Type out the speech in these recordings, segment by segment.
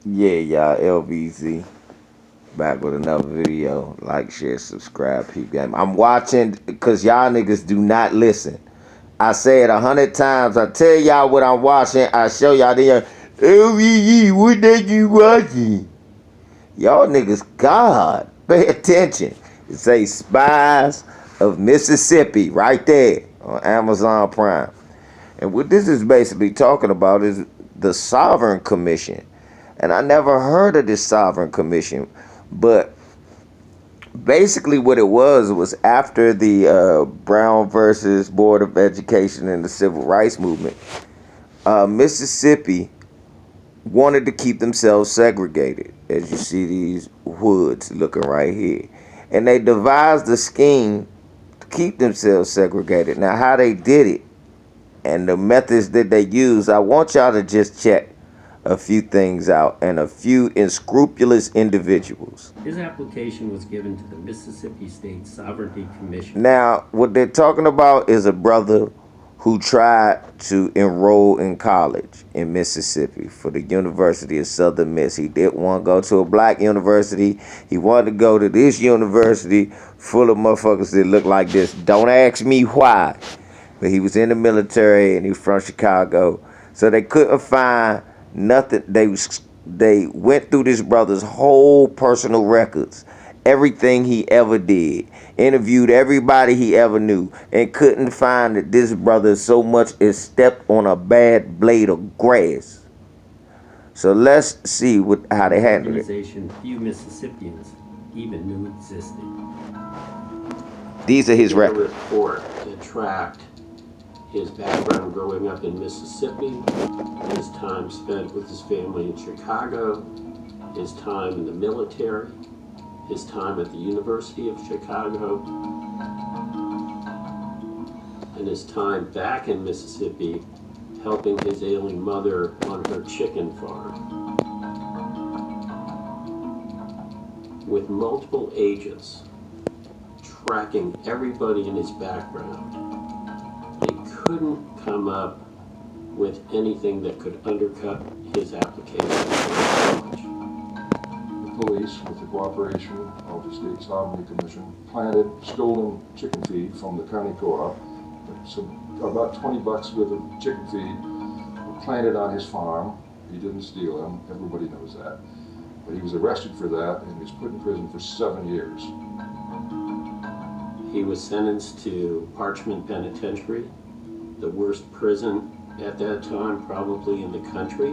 Yeah, y'all, LBZ back with another video. Like, share, subscribe, peep game. I'm watching because y'all niggas do not listen. I say it 100 times. I tell y'all what I'm watching. I show y'all. Then LBZ, what that you watching? Y'all niggas, God, pay attention. It says Spies of Mississippi right there on Amazon Prime. And what this is basically talking about is the Sovereign Commission. And I never heard of this Sovereign Commission, but basically what it was after the Brown versus Board of Education and the Civil Rights Movement, Mississippi wanted to keep themselves segregated, as you see these hoods looking right here. And they devised a scheme to keep themselves segregated. Now, how they did it and the methods that they use, I want y'all to just check a few things out and a few unscrupulous individuals. His application was given to the Mississippi State Sovereignty Commission. Now, what they're talking about is a brother who tried to enroll in college in Mississippi for the University of Southern Miss. He didn't want to go to a black university. He wanted to go to this university full of motherfuckers that look like this. Don't ask me why. But he was in the military and he was from Chicago. So they couldn't find nothing. They went through this brother's whole personal records, everything he ever did, interviewed everybody he ever knew, and couldn't find that this brother so much as stepped on a bad blade of grass. So let's see how they handled it. Organization few Mississippians even knew existed. These are his records. Report that tracked his background growing up in Mississippi, his time spent with his family in Chicago, his time in the military, his time at the University of Chicago, and his time back in Mississippi helping his ailing mother on her chicken farm. With multiple agents tracking everybody in his background, they couldn't come up with anything that could undercut his application for college. The police, with the cooperation of the State Sovereignty Commission, planted stolen chicken feed from the county co-op. So about 20 bucks worth of chicken feed were planted on his farm. He didn't steal them, everybody knows that. But he was arrested for that and he was put in prison for 7 years. He was sentenced to Parchment Penitentiary, the worst prison at that time probably in the country.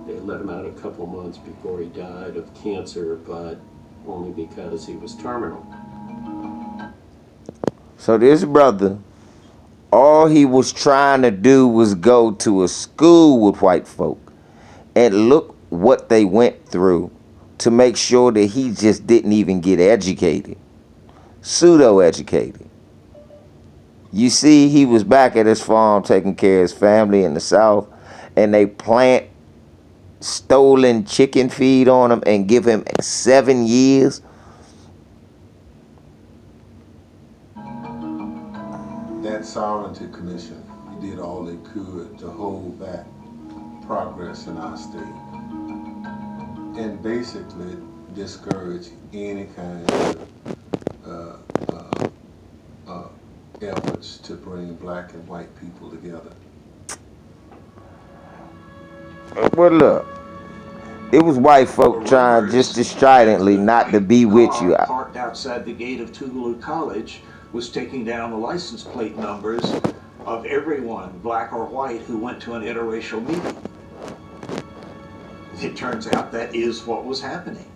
They let him out a couple months before he died of cancer, but only because he was terminal. So this brother, all he was trying to do was go to a school with white folk. And look what they went through to make sure that he just didn't even get educated. Pseudo-educated. You see, he was back at his farm taking care of his family in the South, and they plant stolen chicken feed on him and give him 7 years. That Sovereignty Commission, he did all they could to hold back progress in our state and basically discourage any kind of efforts to bring black and white people together. Well, look, it was white folk trying just as stridently not to be with you. Parked outside the gate of Tougaloo College was taking down the license plate numbers of everyone, black or white, who went to an interracial meeting. It turns out that is what was happening.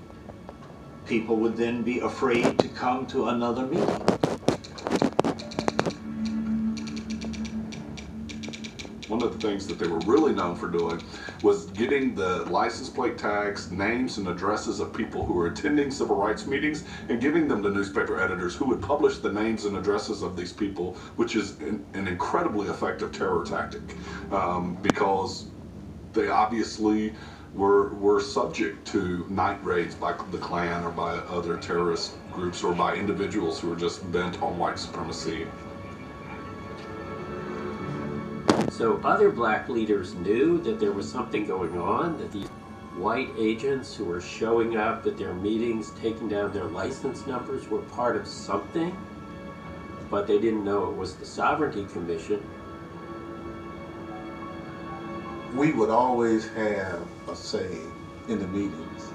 People would then be afraid to come to another meeting. One of the things that they were really known for doing was getting the license plate tags, names, and addresses of people who were attending civil rights meetings and giving them to newspaper editors who would publish the names and addresses of these people, which is an incredibly effective terror tactic because they obviously were subject to night raids by the Klan or by other terrorist groups or by individuals who were just bent on white supremacy. So other black leaders knew that there was something going on, that these white agents who were showing up at their meetings, taking down their license numbers, were part of something, but they didn't know it was the Sovereignty Commission. We would always have a say in the meetings.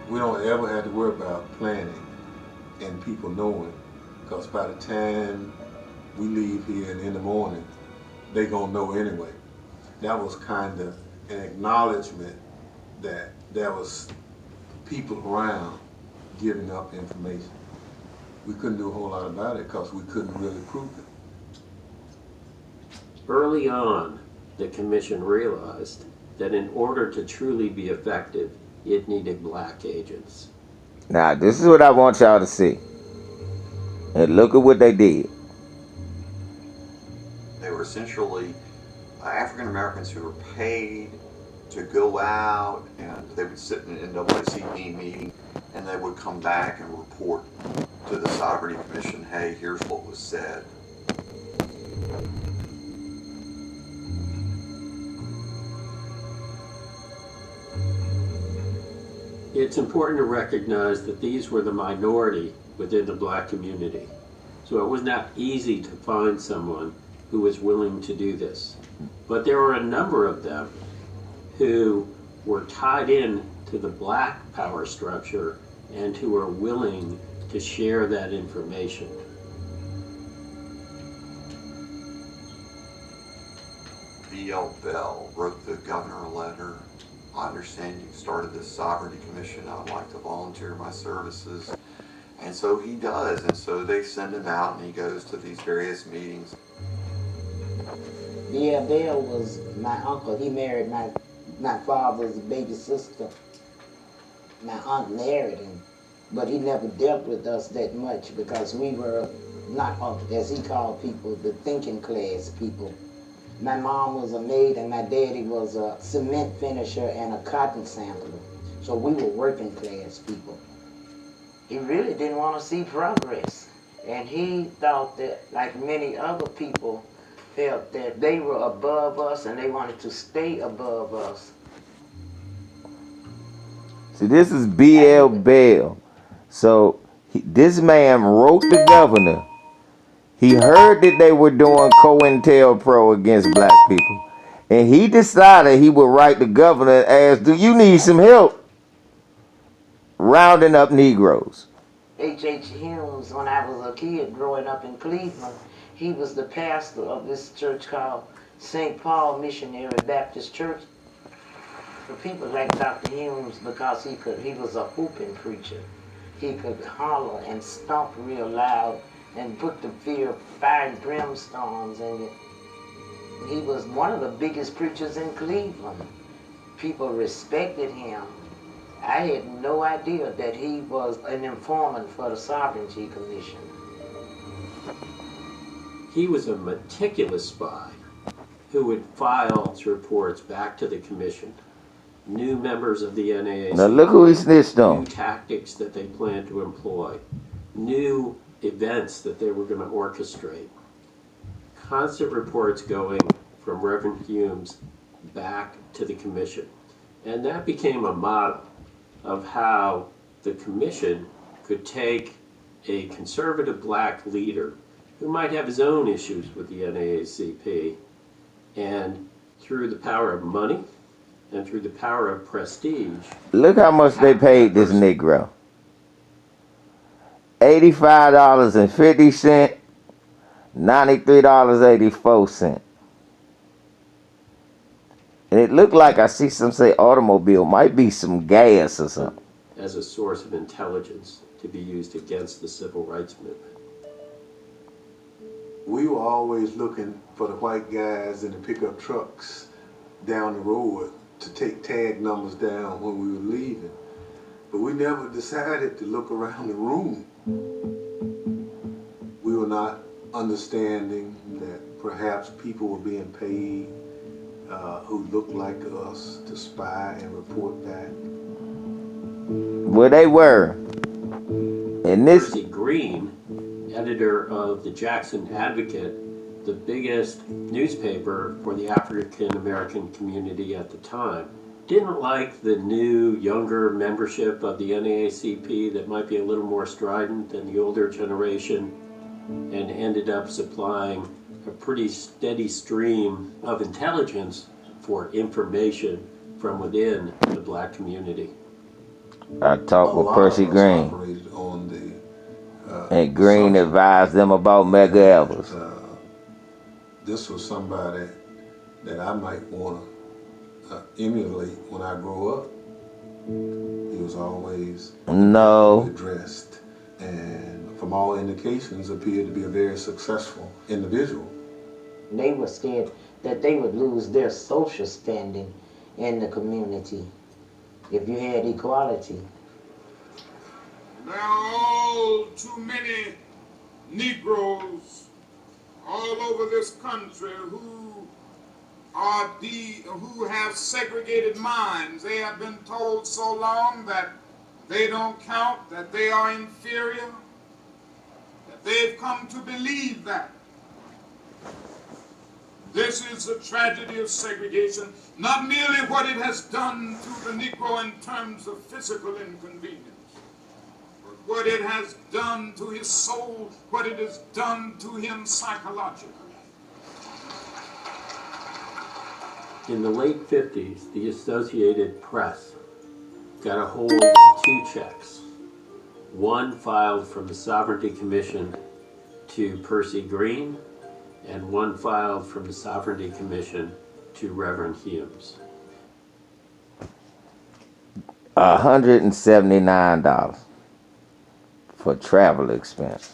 We don't ever have to worry about planning and people knowing, because by the time we leave here and in the morning, they gonna know anyway. That was kind of an acknowledgement that there was people around giving up information. We couldn't do a whole lot about it because we couldn't really prove it. Early on, the commission realized that in order to truly be effective, it needed black agents. Now, this is what I want y'all to see. And look at what they did. They were essentially African Americans who were paid to go out, and they would sit in an NAACP meeting, and they would come back and report to the Sovereignty Commission, hey, here's what was said. It's important to recognize that these were the minority within the black community. So it was not easy to find someone who was willing to do this. But there were a number of them who were tied in to the black power structure and who were willing to share that information. V.L. Bell wrote the governor a letter. I understand you started this Sovereignty Commission. I would like to volunteer my services. And so he does. And so they send him out and he goes to these various meetings. V.L. Bell was my uncle. He married my father's baby sister. My aunt married him, but he never dealt with us that much because we were not, as he called people, the thinking class people. My mom was a maid and my daddy was a cement finisher and a cotton sampler. So we were working class people. He really didn't want to see progress. And he thought that, like many other people, felt that they were above us and they wanted to stay above us. See, this is B.L. Bell. So this man wrote the governor. He heard that they were doing COINTELPRO against black people. And he decided he would write the governor and ask, do you need some help rounding up Negroes? H.H. Humes, when I was a kid growing up in Cleveland, he was the pastor of this church called St. Paul Missionary Baptist Church. For people like Dr. Humes, because he was a whooping preacher. He could holler and stomp real loud and put the fear of fire and brimstones in it. He was one of the biggest preachers in Cleveland. People respected him. I had no idea that he was an informant for the Sovereignty Commission. He was a meticulous spy who would file his reports back to the commission. New members of the NAACP, Now look who he snitched new on. tactics that they planned to employ, new events that they were going to orchestrate. Constant reports going from Reverend Humes back to the commission. And that became a model of how the commission could take a conservative black leader who might have his own issues with the NAACP, and through the power of money and through the power of prestige. Look how much they paid this Negro. $85.50, $93.84. And it looked like I see some say automobile, might be some gas or something. As a source of intelligence to be used against the civil rights movement. We were always looking for the white guys in the pickup trucks down the road to take tag numbers down when we were leaving. But we never decided to look around the room. We were not understanding that perhaps people were being paid who looked like us to spy and report back. Well, they were. And this, Percy Green, editor of the Jackson Advocate, the biggest newspaper for the African American community at the time, didn't like the new, younger membership of the NAACP that might be a little more strident than the older generation, and ended up supplying a pretty steady stream of intelligence for information from within the black community. I talked with Percy Green, Operated on the, and Green advised them about Medgar Evers. This was somebody that I might want to emulate when I grow up. He was always dressed, and from all indications appeared to be a very successful individual. They were scared that they would lose their social standing in the community if you had equality. There are all too many Negroes all over this country who have segregated minds. They have been told so long that they don't count, that they are inferior, that they've come to believe that. This is the tragedy of segregation, not merely what it has done to the Negro in terms of physical inconvenience, but what it has done to his soul, what it has done to him psychologically. In the late 50s, the Associated Press got a hold of 2 checks. One filed from the Sovereignty Commission to Percy Green, and one filed from the Sovereignty Commission to Reverend Humes. $179 for travel expense.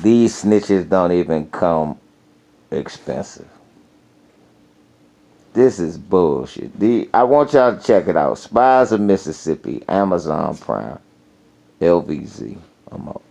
These snitches don't even come expensive. This is bullshit. I want y'all to check it out. Spies of Mississippi, Amazon Prime, LVZ. I'm out.